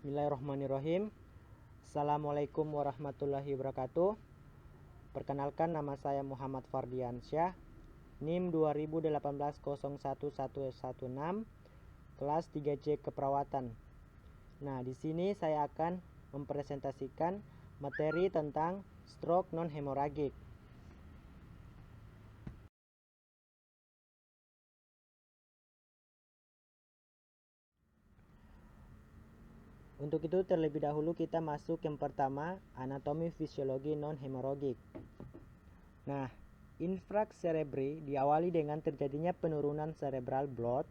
Bismillahirrahmanirrahim. Assalamualaikum warahmatullahi wabarakatuh. Perkenalkan, nama saya Muhammad Fardiansyah, NIM 2018-011116, kelas 3C Keperawatan. Nah, di sini saya akan mempresentasikan materi tentang stroke non-hemoragik. Untuk itu terlebih dahulu kita masuk yang pertama, anatomi fisiologi non-hemoragik. Nah, infraks cerebri diawali dengan terjadinya penurunan cerebral blood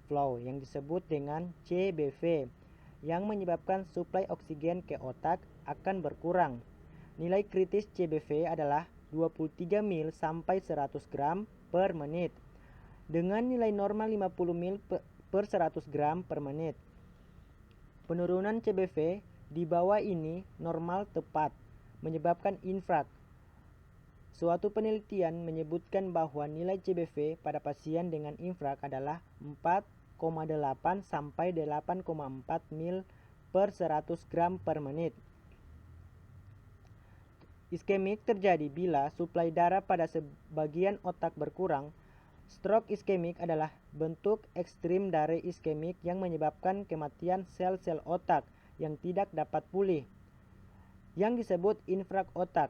flow yang disebut dengan CBV yang menyebabkan suplai oksigen ke otak akan berkurang. Nilai kritis CBV adalah 23 mil sampai 100 gram per menit dengan nilai normal 50 mil per 100 gram per menit. Penurunan CBV di bawah ini normal tepat menyebabkan infraks. Suatu penelitian menyebutkan bahwa nilai CBV pada pasien dengan infraks adalah 4,8 sampai 8,4 mil per 100 gram per menit. Iskemik terjadi bila suplai darah pada sebagian otak berkurang. Stroke iskemik adalah bentuk ekstrim dari iskemik yang menyebabkan kematian sel-sel otak yang tidak dapat pulih, yang disebut infraks otak.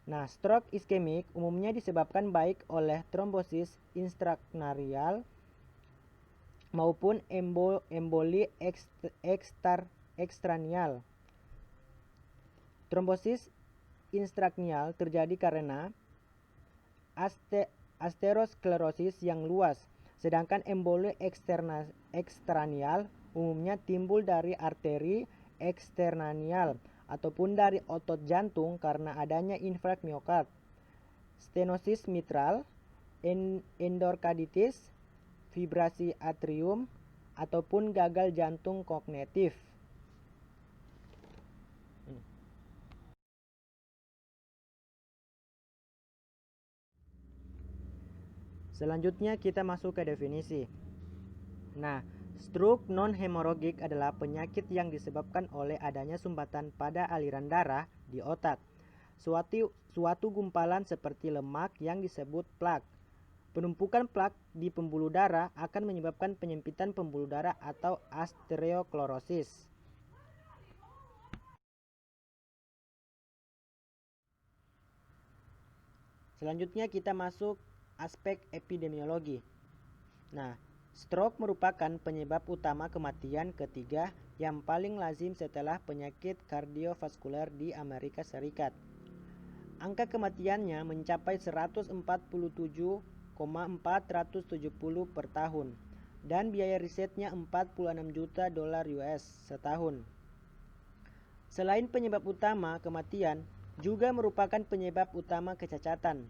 Nah, stroke iskemik umumnya disebabkan baik oleh trombosis intrakranial maupun emboli ekstranial. Trombosis intrakranial terjadi karena aterosklerosis yang luas, sedangkan emboli ekstranial umumnya timbul dari arteri ekstranial ataupun dari otot jantung karena adanya infraks miokard, stenosis mitral, endokarditis, fibrasi atrium, ataupun gagal jantung kognitif. Selanjutnya kita masuk ke definisi. Nah, stroke non-hemoragik adalah penyakit yang disebabkan oleh adanya sumbatan pada aliran darah di otak. Suatu gumpalan seperti lemak yang disebut plak. Penumpukan plak di pembuluh darah akan menyebabkan penyempitan pembuluh darah atau aterosklerosis. Selanjutnya kita masuk aspek epidemiologi. Nah, stroke merupakan penyebab utama kematian ketiga yang paling lazim setelah penyakit kardiovaskuler di Amerika Serikat. Angka kematiannya mencapai 147,470 per tahun dan biaya risetnya 46 juta dolar US setahun. Selain penyebab utama kematian, juga merupakan penyebab utama kecacatan.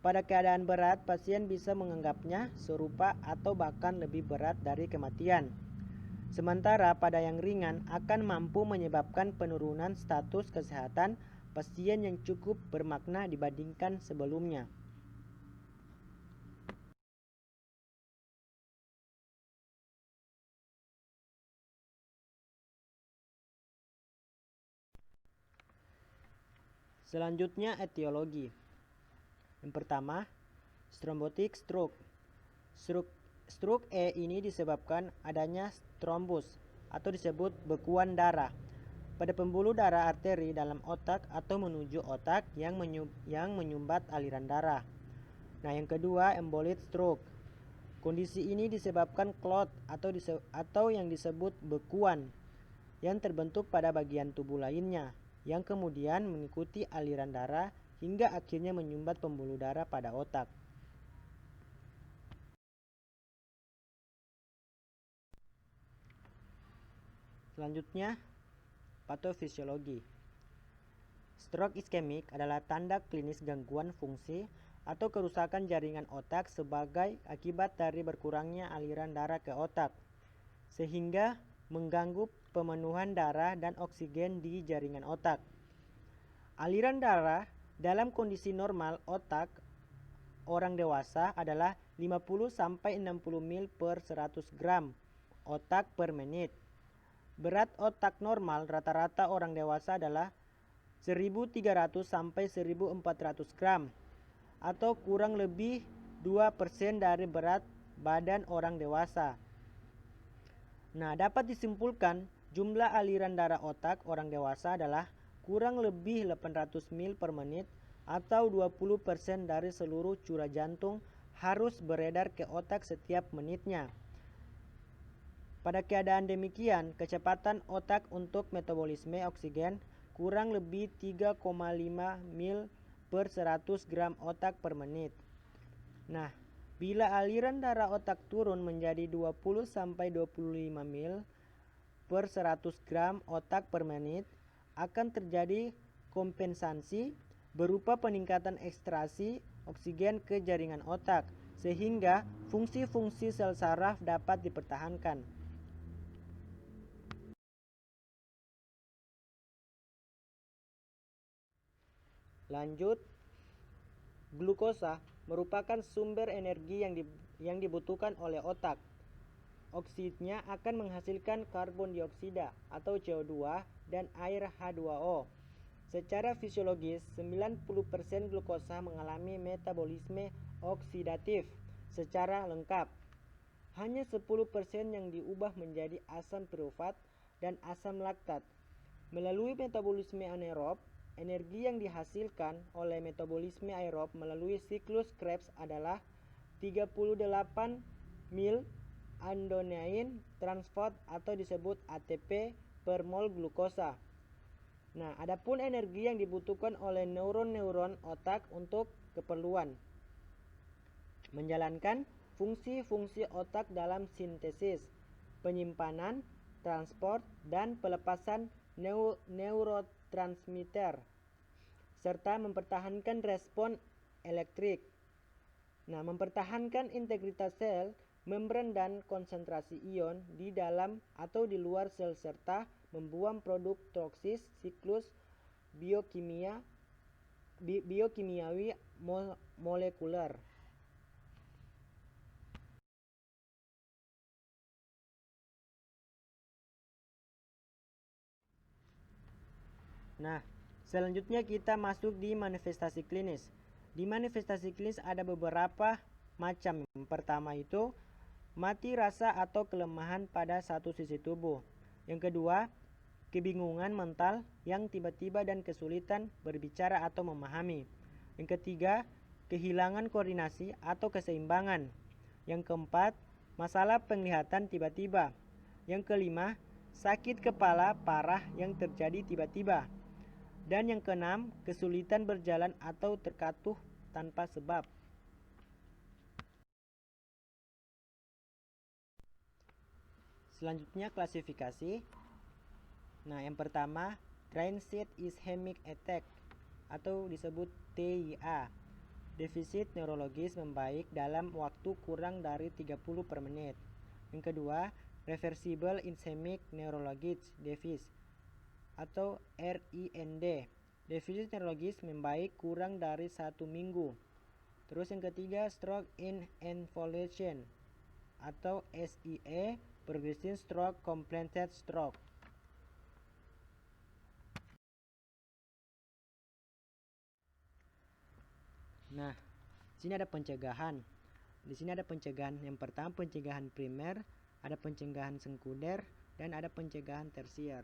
Pada keadaan berat, pasien bisa menganggapnya serupa atau bahkan lebih berat dari kematian. Sementara pada yang ringan akan mampu menyebabkan penurunan status kesehatan pasien yang cukup bermakna dibandingkan sebelumnya. Selanjutnya etiologi. Yang pertama, thrombotic stroke. Stroke ini disebabkan adanya trombus atau disebut bekuan darah pada pembuluh darah arteri dalam otak atau menuju otak yang menyumbat aliran darah. Nah, yang kedua, embolit stroke. Kondisi ini disebabkan clot atau yang disebut bekuan yang terbentuk pada bagian tubuh lainnya yang kemudian mengikuti aliran darah hingga akhirnya menyumbat pembuluh darah pada otak. Selanjutnya, patofisiologi. Stroke iskemik adalah tanda klinis gangguan fungsi atau kerusakan jaringan otak sebagai akibat dari berkurangnya aliran darah ke otak, sehingga mengganggu pemenuhan darah dan oksigen di jaringan otak. Aliran darah dalam kondisi normal otak orang dewasa adalah 50 sampai 60 mil per 100 gram otak per menit. Berat otak normal rata-rata orang dewasa adalah 1.300 sampai 1.400 gram atau kurang lebih 2% dari berat badan orang dewasa. Nah, dapat disimpulkan jumlah aliran darah otak orang dewasa adalah kurang lebih 800 mil per menit atau 20% dari seluruh curah jantung harus beredar ke otak setiap menitnya. Pada keadaan demikian, kecepatan otak untuk metabolisme oksigen kurang lebih 3,5 mil per 100 gram otak per menit. Nah, bila aliran darah otak turun menjadi 20 sampai 25 mil per 100 gram otak per menit, akan terjadi kompensasi berupa peningkatan ekstraksi oksigen ke jaringan otak, sehingga fungsi-fungsi sel saraf dapat dipertahankan. Lanjut, glukosa merupakan sumber energi yang dibutuhkan oleh otak. Oksidnya akan menghasilkan karbon dioksida atau CO2 dan air H2O. Secara fisiologis, 90% glukosa mengalami metabolisme oksidatif secara lengkap. Hanya 10% yang diubah menjadi asam pirufat dan asam laktat. Melalui metabolisme anaerob, energi yang dihasilkan oleh metabolisme aerob melalui siklus Krebs adalah 38 mil adenoin transfat atau disebut ATP per mol glukosa. Nah, adapun energi yang dibutuhkan oleh neuron-neuron otak untuk keperluan menjalankan fungsi-fungsi otak dalam sintesis, penyimpanan, transport, dan pelepasan neurotransmitter, serta mempertahankan respon elektrik. Nah, mempertahankan integritas sel, membran dan konsentrasi ion di dalam atau di luar sel serta membuang produk toksis siklus biokimiawi molekuler. Nah, selanjutnya kita masuk di manifestasi klinis. Di manifestasi klinis ada beberapa macam. Yang pertama itu mati rasa atau kelemahan pada satu sisi tubuh. Yang kedua, kebingungan mental yang tiba-tiba dan kesulitan berbicara atau memahami. Yang ketiga, kehilangan koordinasi atau keseimbangan. Yang keempat, masalah penglihatan tiba-tiba. Yang kelima, sakit kepala parah yang terjadi tiba-tiba. Dan yang keenam, kesulitan berjalan atau terkatuh tanpa sebab. Selanjutnya klasifikasi. Nah, yang pertama, transient ischemic attack atau disebut TIA. Defisit neurologis membaik dalam waktu kurang dari 30 per menit. Yang kedua, reversible ischemic neurologic deficit atau RIND. Defisit neurologis membaik kurang dari 1 minggu. Terus yang ketiga, stroke involution atau SIE, progressive stroke, completed stroke. Nah, sini ada pencegahan. Di sini ada pencegahan. Yang pertama pencegahan primer, ada pencegahan sekunder, dan ada pencegahan tersier.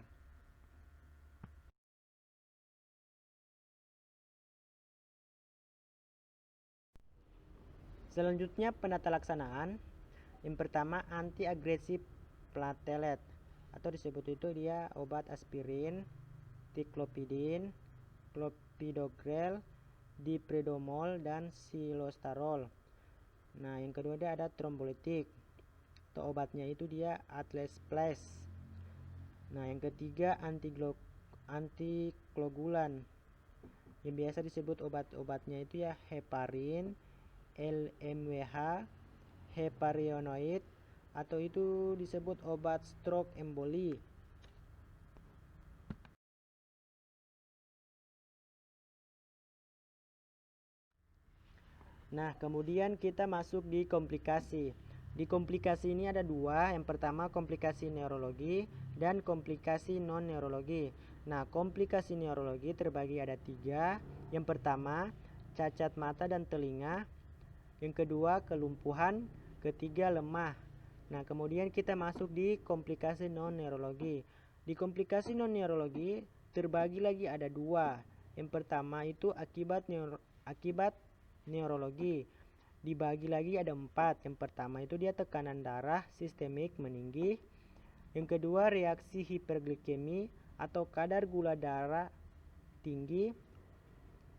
Selanjutnya penata laksanaan. Yang pertama anti-agresif platelet atau disebut itu dia obat aspirin, ticlopidin, clopidogrel, dipridamol, dan silostarol. Nah, yang kedua dia ada trombolitik atau obatnya itu dia Atlasplash. Nah, yang ketiga antiklogulan yang biasa disebut obat-obatnya itu ya heparin, LMWH, heparinoid, atau itu disebut obat stroke emboli. Nah, kemudian kita masuk di komplikasi. Di komplikasi ini ada dua, yang pertama komplikasi neurologi dan komplikasi non-neurologi. Nah, komplikasi neurologi terbagi ada tiga. Yang pertama, cacat mata dan telinga. Yang kedua, kelumpuhan. Ketiga, lemah. Nah, kemudian kita masuk di komplikasi non-neurologi. Di komplikasi non-neurologi terbagi lagi ada dua. Yang pertama itu akibat neurologi. Dibagi lagi ada 4. Yang pertama itu dia tekanan darah sistemik meninggi. Yang kedua reaksi hiperglikemi atau kadar gula darah tinggi.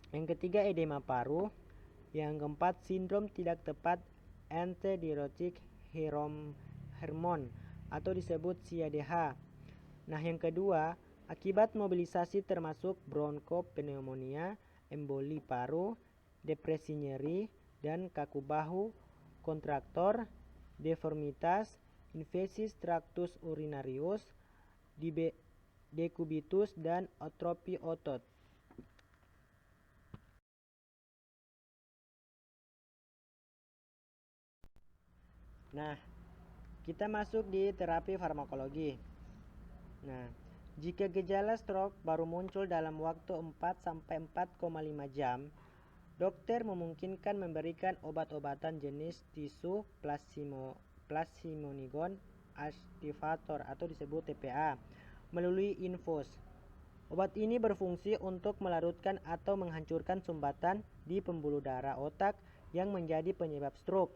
Yang ketiga edema paru. Yang keempat sindrom tidak tepat antidiuretik hormon atau disebut CADH. Nah, yang kedua akibat mobilisasi termasuk bronkopneumonia, emboli paru, depresi nyeri, dan kaku bahu, kontraktor, deformitas, infeksi traktus urinarius, dekubitus, dan atrofi otot. Nah, kita masuk di terapi farmakologi. Nah, jika gejala stroke baru muncul dalam waktu 4-4,5 jam, dokter memungkinkan memberikan obat-obatan jenis tisu plasminogen activator atau disebut TPA melalui infus. Obat ini berfungsi untuk melarutkan atau menghancurkan sumbatan di pembuluh darah otak yang menjadi penyebab stroke.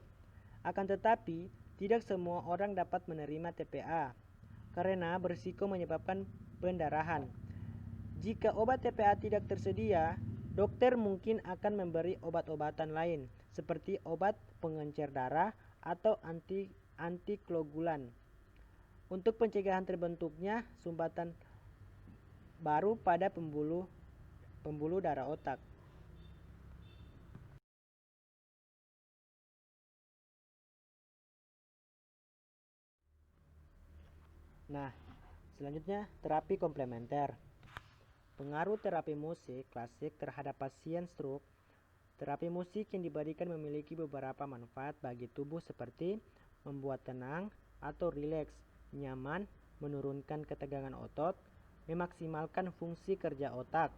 Akan tetapi, tidak semua orang dapat menerima TPA karena berisiko menyebabkan pendarahan. Jika obat TPA tidak tersedia, dokter mungkin akan memberi obat-obatan lain seperti obat pengencer darah atau antikoagulan untuk pencegahan terbentuknya sumbatan baru pada pembuluh darah otak. Nah, selanjutnya terapi komplementer. Pengaruh terapi musik klasik terhadap pasien stroke. Terapi musik yang diberikan memiliki beberapa manfaat bagi tubuh seperti membuat tenang atau rileks, nyaman, menurunkan ketegangan otot, memaksimalkan fungsi kerja otak.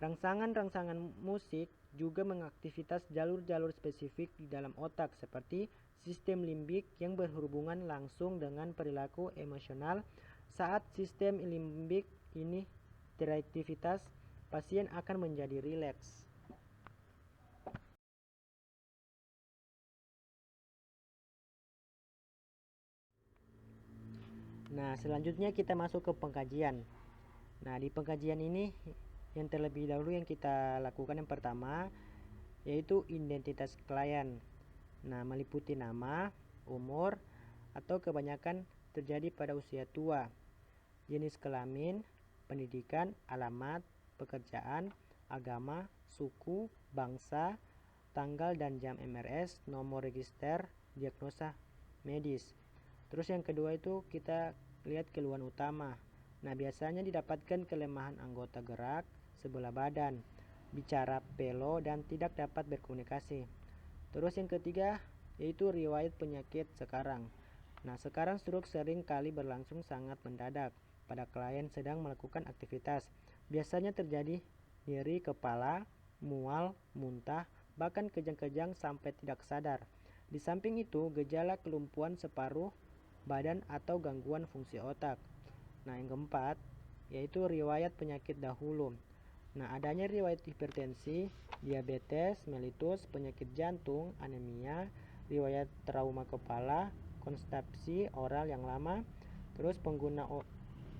Rangsangan-rangsangan musik juga mengaktivitas jalur-jalur spesifik di dalam otak seperti sistem limbik yang berhubungan langsung dengan perilaku emosional. Saat sistem limbik ini teraktivitas, pasien akan menjadi rileks. Nah, selanjutnya kita masuk ke pengkajian. Nah, di pengkajian ini yang terlebih dahulu yang kita lakukan yang pertama yaitu identitas klien. Nah, meliputi nama, umur, atau kebanyakan terjadi pada usia tua, jenis kelamin, pendidikan, alamat, pekerjaan, agama, suku, bangsa, tanggal dan jam MRS, nomor register, diagnosa medis. Terus yang kedua itu kita lihat keluhan utama. Nah, biasanya didapatkan kelemahan anggota gerak sebelah badan, bicara pelo dan tidak dapat berkomunikasi. Terus yang ketiga yaitu riwayat penyakit sekarang. Nah, sekarang stroke sering kali berlangsung sangat mendadak pada klien sedang melakukan aktivitas. Biasanya terjadi nyeri kepala, mual, muntah, bahkan kejang-kejang sampai tidak sadar. Di samping itu, gejala kelumpuhan separuh badan atau gangguan fungsi otak. Nah, yang keempat yaitu riwayat penyakit dahulu. Nah, adanya riwayat hipertensi, diabetes, mellitus, penyakit jantung, anemia, riwayat trauma kepala, konstipasi oral yang lama, terus pengguna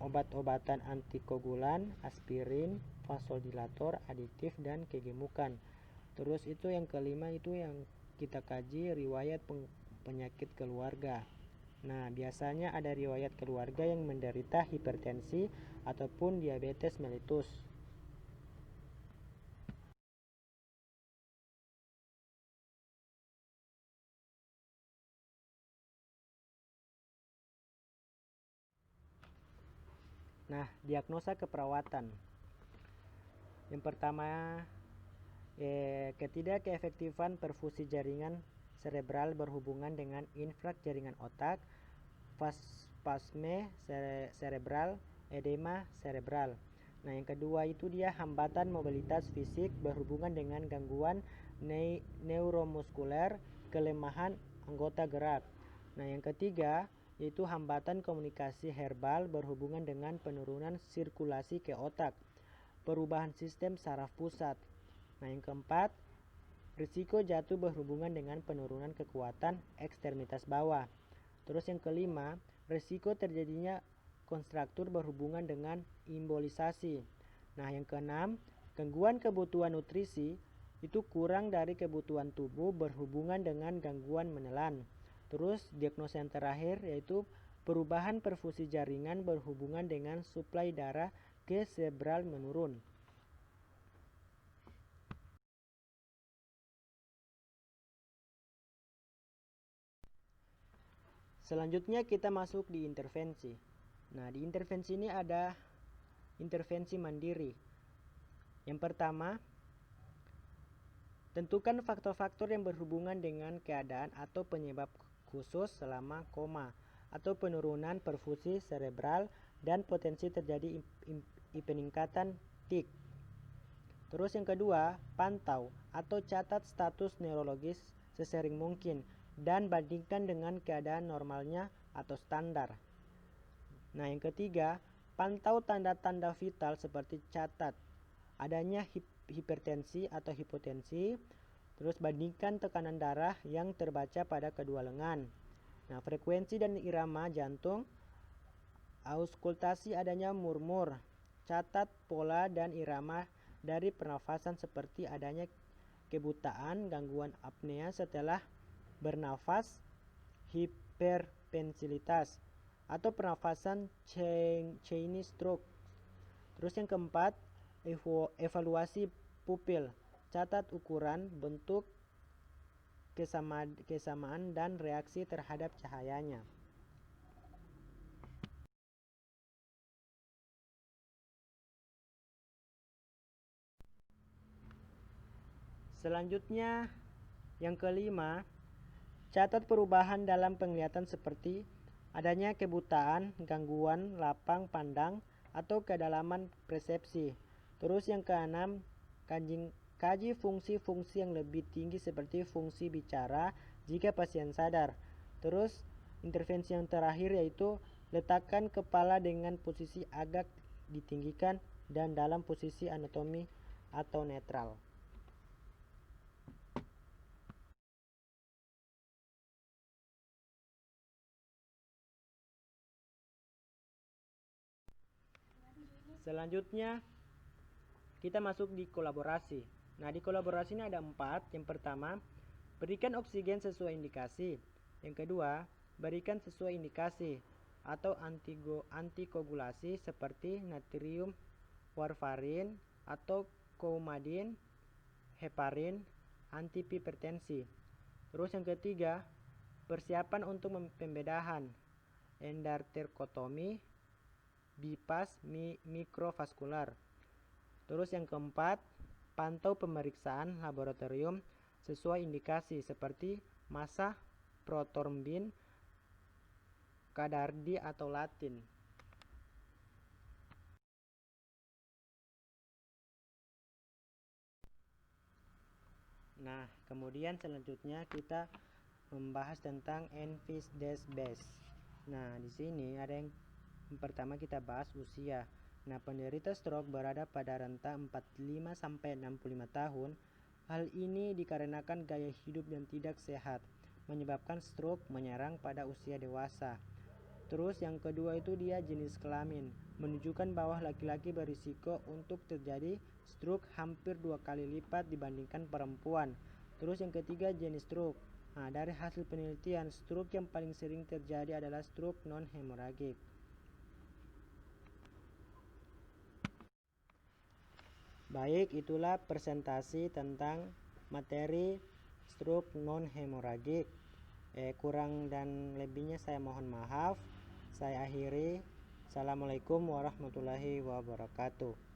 obat-obatan antikoagulan, aspirin, vasodilator, adiktif, dan kegemukan. Terus itu yang kelima itu yang kita kaji riwayat penyakit keluarga. Nah, biasanya ada riwayat keluarga yang menderita hipertensi ataupun diabetes mellitus. Nah, diagnosa keperawatan. Yang pertama, ketidakefektifan perfusi jaringan cerebral berhubungan dengan infrak jaringan otak, spasme cerebral, edema cerebral. Nah, yang kedua itu dia hambatan mobilitas fisik berhubungan dengan gangguan neuromuskuler, kelemahan anggota gerak. Nah, yang ketiga yaitu hambatan komunikasi verbal berhubungan dengan penurunan sirkulasi ke otak, perubahan sistem saraf pusat. Nah, yang keempat, risiko jatuh berhubungan dengan penurunan kekuatan ekstremitas bawah. Terus yang kelima, risiko terjadinya konstruktur berhubungan dengan embolisasi. Nah, yang keenam, gangguan kebutuhan nutrisi itu kurang dari kebutuhan tubuh berhubungan dengan gangguan menelan. Terus diagnosa yang terakhir yaitu perubahan perfusi jaringan berhubungan dengan suplai darah ke cerebral menurun. Selanjutnya kita masuk di intervensi. Nah, di intervensi ini ada intervensi mandiri. Yang pertama, tentukan faktor-faktor yang berhubungan dengan keadaan atau penyebab khusus selama koma atau penurunan perfusi cerebral dan potensi terjadi peningkatan TIC. Terus yang kedua, pantau atau catat status neurologis sesering mungkin dan bandingkan dengan keadaan normalnya atau standar. Nah, yang ketiga, pantau tanda-tanda vital seperti catat adanya hipertensi atau hipotensi, terus bandingkan tekanan darah yang terbaca pada kedua lengan. Nah, frekuensi dan irama jantung, auskultasi adanya murmur, catat pola dan irama dari pernafasan seperti adanya kebutaan, gangguan apnea setelah bernafas, hiperventilitas, atau pernafasan Chinese stroke. Terus yang keempat, evaluasi pupil, catat ukuran, bentuk, kesamaan dan reaksi terhadap cahayanya. Selanjutnya, yang kelima, catat perubahan dalam penglihatan seperti adanya kebutaan, gangguan lapang pandang, atau kedalaman persepsi. Terus yang keenam, kaji fungsi-fungsi yang lebih tinggi seperti fungsi bicara jika pasien sadar. Terus intervensi yang terakhir yaitu letakkan kepala dengan posisi agak ditinggikan dan dalam posisi anatomi atau netral. Selanjutnya kita masuk di kolaborasi. Nah, di kolaborasi ini ada 4. Yang pertama, berikan oksigen sesuai indikasi. Yang kedua, berikan sesuai indikasi atau antikoagulasi seperti natrium warfarin atau coumadin, heparin, antihipertensi. Terus yang ketiga, persiapan untuk pembedahan, endarterotomi, bypass mikrovaskular. Terus yang keempat, pantau pemeriksaan laboratorium sesuai indikasi seperti massa, protrombin, kadardi atau latin. Nah, kemudian selanjutnya kita membahas tentang NVIDIA-based. Nah, di sini ada yang pertama kita bahas usia. Nah, penderita stroke berada pada rentang 45 sampai 65 tahun. Hal ini dikarenakan gaya hidup yang tidak sehat, menyebabkan stroke menyerang pada usia dewasa. Terus yang kedua itu dia jenis kelamin, menunjukkan bahwa laki-laki berisiko untuk terjadi stroke hampir 2 kali lipat dibandingkan perempuan. Terus yang ketiga jenis stroke. Nah, dari hasil penelitian, stroke yang paling sering terjadi adalah stroke non-hemoragik. Baik, itulah presentasi tentang materi stroke non-hemoragik. Kurang dan lebihnya saya mohon maaf. Saya akhiri. Assalamualaikum warahmatullahi wabarakatuh.